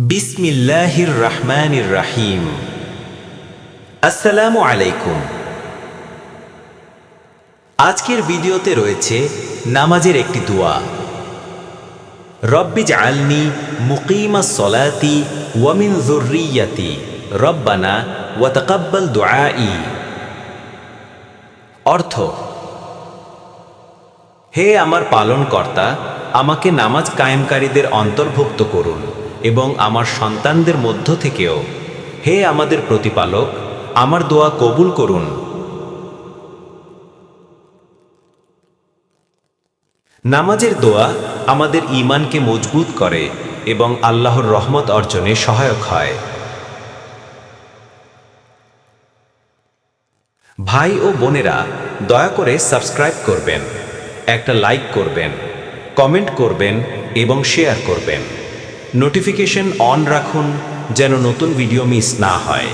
বিসমিল্লাহির রহমানির রহিম। আসসালামু আলাইকুম। আজকের ভিডিওতে রয়েছে নামাজের একটি দোয়া। রব্বি জাআলনি মুকিমাস সলাতি ওয়া মিন যুররিয়াতি রব্বানা ওয়া তাকাব্বাল দুআই। অর্থ: হে আমার পালনকর্তা, আমাকে নামাজ কায়েমকারীদের অন্তর্ভুক্ত করুন এবং আমার সন্তানদের মধ্য থেকেও। হে আমাদের প্রতিপালক, আমার দোয়া কবুল করুন। নামাজের দোয়া আমাদের ঈমানকে মজবুত করে এবং আল্লাহর রহমত অর্জনে সহায়ক হয়। ভাই ও বোনেরা, দয়া করে সাবস্ক্রাইব করবেন, একটা লাইক করবেন, কমেন্ট করবেন এবং শেয়ার করবেন। নোটিফিকেশন অন রাখুন যেন নতুন ভিডিও মিস না হয়।